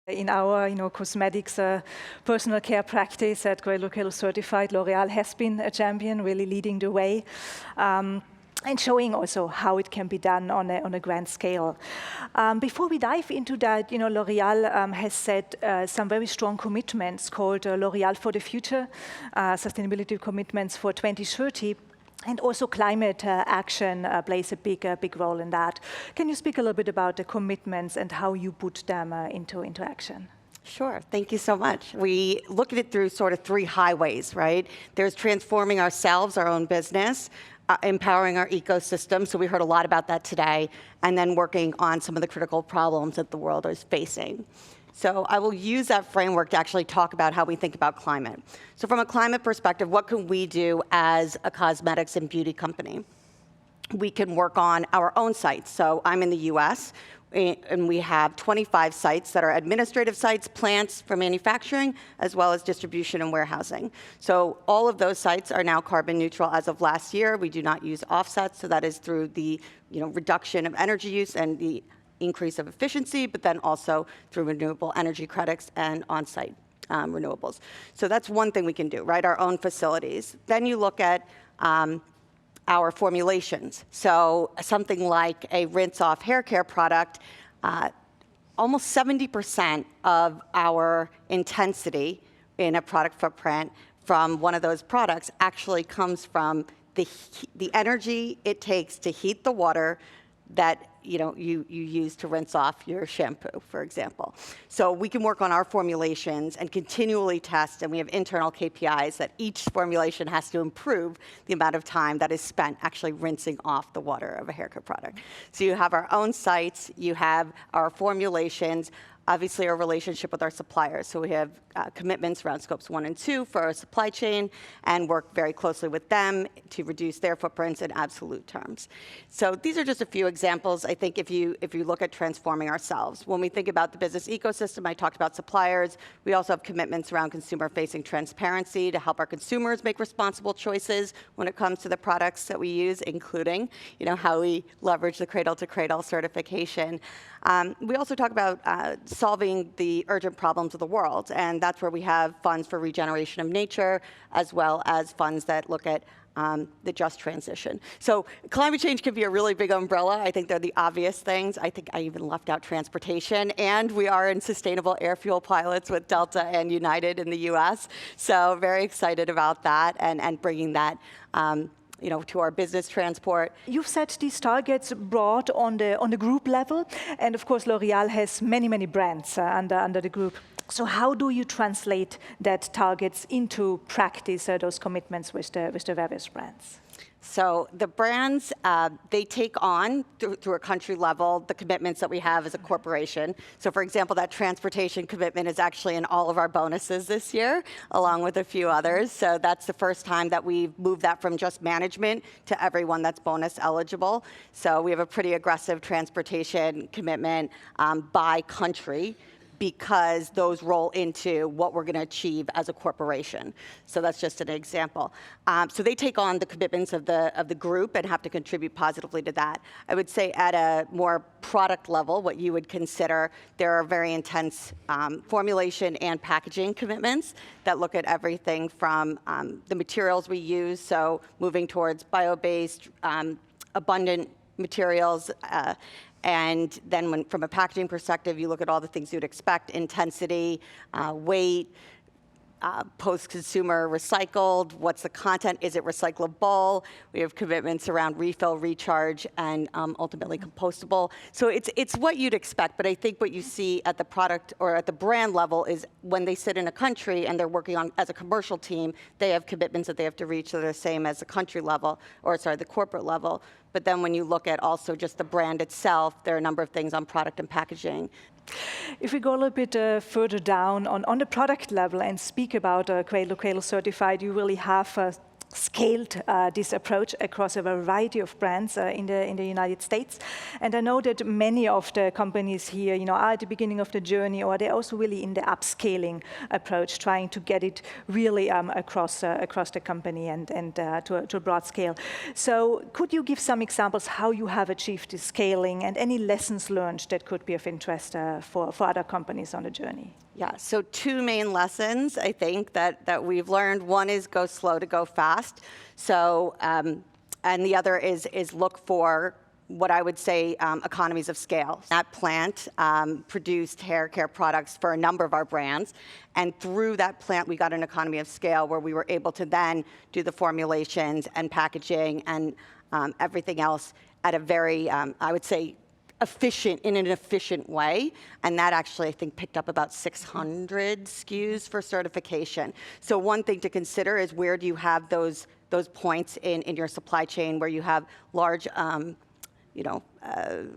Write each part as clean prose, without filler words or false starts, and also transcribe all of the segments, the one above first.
In our cosmetics personal care practice at Grey Locale Certified, L'Oreal has been a champion, really leading the way. And showing also how it can be done on a grand scale. Before we dive into that, L'Oreal has set some very strong commitments called L'Oreal for the Future, sustainability commitments for 2030. And also climate action plays a big role in that. Can you speak a little bit about the commitments and how you put them into action? Sure, thank you so much. We look at it through sort of three highways, right? There's transforming ourselves, our own business, empowering our ecosystem, so we heard a lot about that today, and then working on some of the critical problems that the world is facing. So I will use that framework to actually talk about how we think about climate. So from a climate perspective, what can we do as a cosmetics and beauty company? We can work on our own sites. So I'm in the US, and we have 25 sites that are administrative sites, plants for manufacturing, as well as distribution and warehousing. So all of those sites are now carbon neutral as of last year. We do not use offsets, so that is through the reduction of energy use and the increase of efficiency, but then also through renewable energy credits and on-site renewables. So that's one thing we can do, right? Our own facilities. Then you look at our formulations. So something like a rinse-off hair care product, almost 70% of our intensity in a product footprint from one of those products actually comes from the energy it takes to heat the water that you use to rinse off your shampoo, for example. So we can work on our formulations and continually test, and we have internal KPIs that each formulation has to improve the amount of time that is spent actually rinsing off the water of a hair care product. So you have our own sites, you have our formulations, obviously our relationship with our suppliers. So we have commitments around scopes 1 and 2 for our supply chain and work very closely with them to reduce their footprints in absolute terms. So these are just a few examples. I think if you look at transforming ourselves, when we think about the business ecosystem, I talked about suppliers. We also have commitments around consumer-facing transparency to help our consumers make responsible choices when it comes to the products that we use, including how we leverage the cradle-to-cradle certification. We also talk about solving the urgent problems of the world, and that's where we have funds for regeneration of nature, as well as funds that look at the just transition. So climate change can be a really big umbrella. I think they're the obvious things. I think I even left out transportation, and we are in sustainable air fuel pilots with Delta and United in the US. So very excited about that and bringing that to our business transport. You've set these targets broad on the group level, and of course L'Oreal has many brands under the group. So how do you translate that targets into practice, those commitments with the various brands? So the brands, they take on, through a country level, the commitments that we have as a corporation. So for example, that transportation commitment is actually in all of our bonuses this year, along with a few others. So that's the first time that we've moved that from just management to everyone that's bonus eligible. So we have a pretty aggressive transportation commitment by country, because those roll into what we're going to achieve as a corporation. So that's just an example. So they take on the commitments of the group and have to contribute positively to that. I would say at a more product level, what you would consider, there are very intense formulation and packaging commitments that look at everything from the materials we use, so moving towards bio-based, abundant materials, and then from a packaging perspective, you look at all the things you'd expect: intensity, weight, post-consumer recycled, what's the content, is it recyclable? We have commitments around refill, recharge, and ultimately compostable. So it's what you'd expect, but I think what you see at the product or at the brand level is when they sit in a country and they're working on, as a commercial team, they have commitments that they have to reach that are the same as the country level, or sorry, the corporate level. But then when you look at also just the brand itself, there are a number of things on product and packaging. If we go a little bit further down on the product level and speak about Grey Locale Certified, you really have scaled this approach across a variety of brands in the United States. And I know that many of the companies here, are at the beginning of the journey, or they're also really in the upscaling approach, trying to get it really across the company and to a broad scale. So could you give some examples how you have achieved this scaling and any lessons learned that could be of interest for other companies on the journey? Yeah, so two main lessons, I think, that we've learned. One is go slow to go fast. So, and the other is look for what I would say economies of scale. That plant produced hair care products for a number of our brands. And through that plant, we got an economy of scale where we were able to then do the formulations and packaging and everything else at a very, I would say, in an efficient way, and that actually, I think, picked up about 600 SKUs for certification. So one thing to consider is where do you have those points in your supply chain where you have large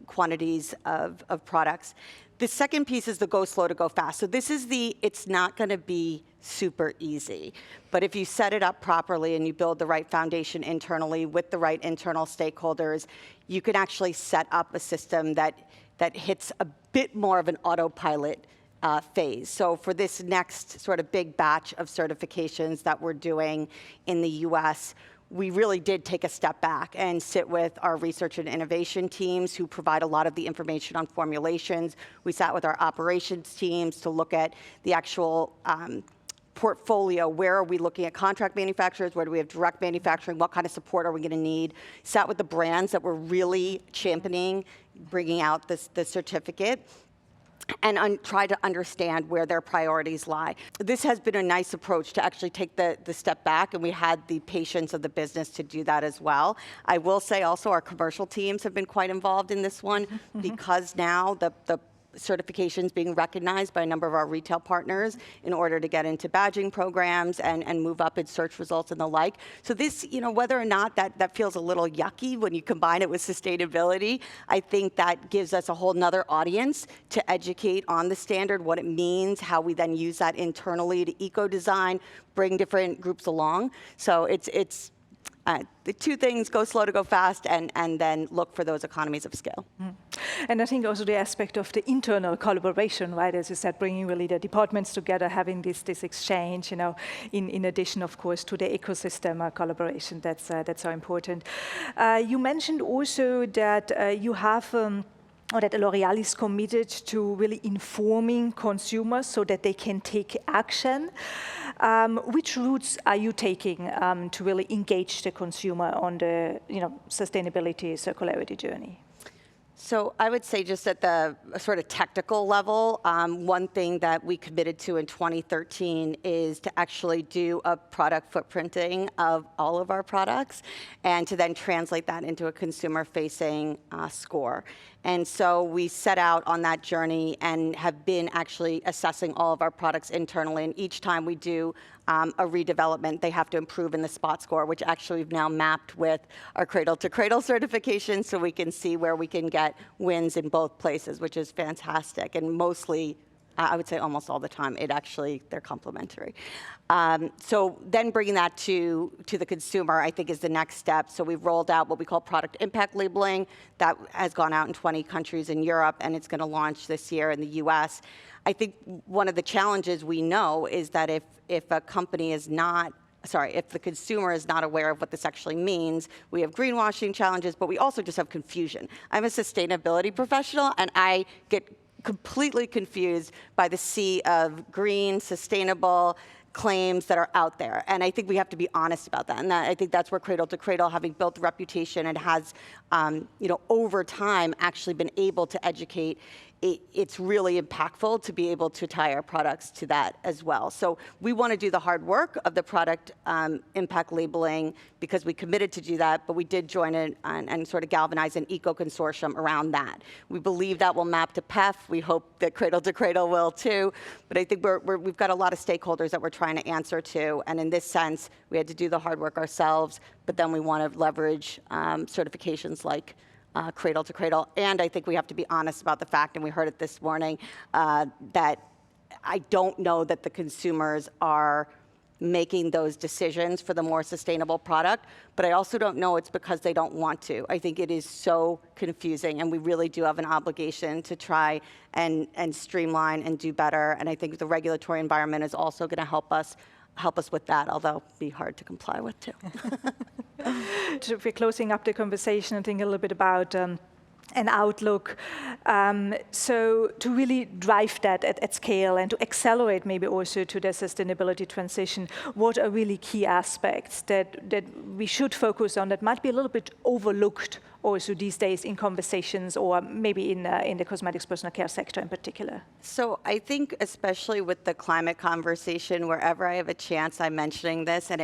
quantities of products. The second piece is the go slow to go fast. So this is it's not going to be super easy, but if you set it up properly and you build the right foundation internally with the right internal stakeholders, you can actually set up a system that hits a bit more of an autopilot phase. So for this next sort of big batch of certifications that we're doing in the US, we really did take a step back and sit with our research and innovation teams who provide a lot of the information on formulations. We sat with our operations teams to look at the actual portfolio. Where are we looking at contract manufacturers? Where do we have direct manufacturing? What kind of support are we going to need? Sat with the brands that were really championing, bringing out the certificate, and try to understand where their priorities lie. This has been a nice approach to actually take the step back, and we had the patience of the business to do that as well. I will say also our commercial teams have been quite involved in this one because now the certifications being recognized by a number of our retail partners in order to get into badging programs and move up in search results and the like. So this, whether or not that feels a little yucky when you combine it with sustainability, I think that gives us a whole nother audience to educate on the standard, what it means, how we then use that internally to eco-design, bring different groups along. So it's the two things, go slow to go fast, and then look for those economies of scale. And I think also the aspect of the internal collaboration, right, as you said, bringing really the departments together, having this exchange, in addition, of course, to the ecosystem collaboration, that's so important. You mentioned also that you have or that L'Oréal is committed to really informing consumers so that they can take action. Which routes are you taking to really engage the consumer on the sustainability, circularity journey? So I would say just at the sort of technical level, one thing that we committed to in 2013 is to actually do a product footprinting of all of our products and to then translate that into a consumer-facing score. And so we set out on that journey and have been actually assessing all of our products internally. And each time we do a redevelopment, they have to improve in the spot score, which actually we've now mapped with our cradle-to-cradle certification so we can see where we can get wins in both places, which is fantastic. And mostly, I would say almost all the time, they're complementary. So then bringing that to the consumer, I think, is the next step. So we've rolled out what we call product impact labeling. That has gone out in 20 countries in Europe, and it's going to launch this year in the US. I think one of the challenges we know is that if a company is not, if the consumer is not aware of what this actually means, we have greenwashing challenges, but we also just have confusion. I'm a sustainability professional, and I get completely confused by the sea of green, sustainable claims that are out there. And I think we have to be honest about that. And I think that's where Cradle to Cradle, having built the reputation and has, over time actually been able to educate, it's really impactful to be able to tie our products to that as well. So we want to do the hard work of the product impact labeling because we committed to do that, but we did join it and sort of galvanize an eco-consortium around that. We believe that will map to PEF. We hope that Cradle to Cradle will too, but I think we've got a lot of stakeholders that we're trying to answer to, and in this sense, we had to do the hard work ourselves, but then we want to leverage certifications like Cradle to Cradle. And I think we have to be honest about the fact, and we heard it this morning, that I don't know that the consumers are making those decisions for the more sustainable product, but I also don't know it's because they don't want to. I think it is so confusing, and we really do have an obligation to try and streamline and do better, and I think the regulatory environment is also going to help us with that, although be hard to comply with too. So if we're closing up the conversation and think a little bit about an outlook. So to really drive that at scale and to accelerate maybe also to the sustainability transition, what are really key aspects that we should focus on that might be a little bit overlooked also these days in conversations or maybe in the cosmetics personal care sector in particular? So I think especially with the climate conversation, wherever I have a chance, I'm mentioning this, and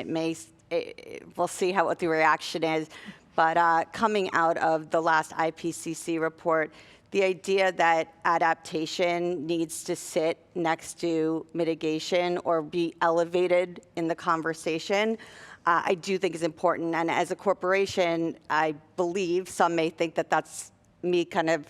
we'll see what the reaction is. But coming out of the last IPCC report, the idea that adaptation needs to sit next to mitigation or be elevated in the conversation, I do think is important. And as a corporation, I believe some may think that that's me kind of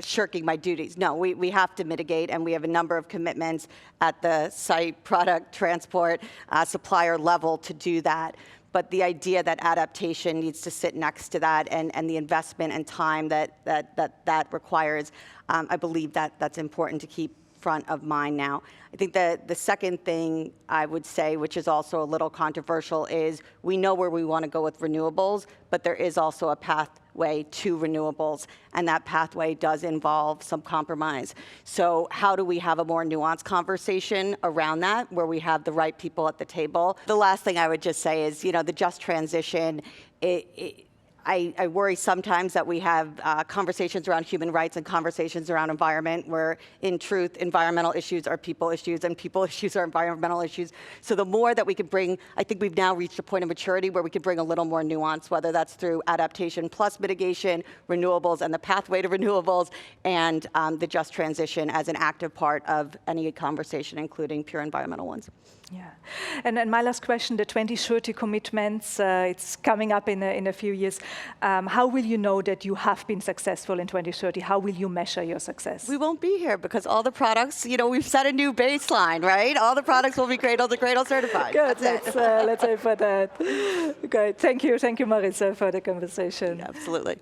shirking my duties. No, we have to mitigate, and we have a number of commitments at the site, product, transport, supplier level to do that. But the idea that adaptation needs to sit next to that and the investment and time that requires, I believe that's important to keep front of mind now. I think the second thing I would say, which is also a little controversial, is we know where we want to go with renewables, but there is also a pathway to renewables, and that pathway does involve some compromise. So how do we have a more nuanced conversation around that, where we have the right people at the table? The last thing I would just say is, the just transition, I worry sometimes that we have conversations around human rights and conversations around environment, where in truth, environmental issues are people issues and people issues are environmental issues. So the more that we can bring, I think we've now reached a point of maturity where we can bring a little more nuance, whether that's through adaptation plus mitigation, renewables and the pathway to renewables, and the just transition as an active part of any conversation, including pure environmental ones. Yeah, and my last question, the 2030 commitments, it's coming up in a few years. How will you know that you have been successful in 2030? How will you measure your success? We won't be here because all the products, we've set a new baseline, right? All the products will be Cradle to Cradle certified. Good, let's aim for that. Great, thank you, Marissa, for the conversation. Yeah, absolutely.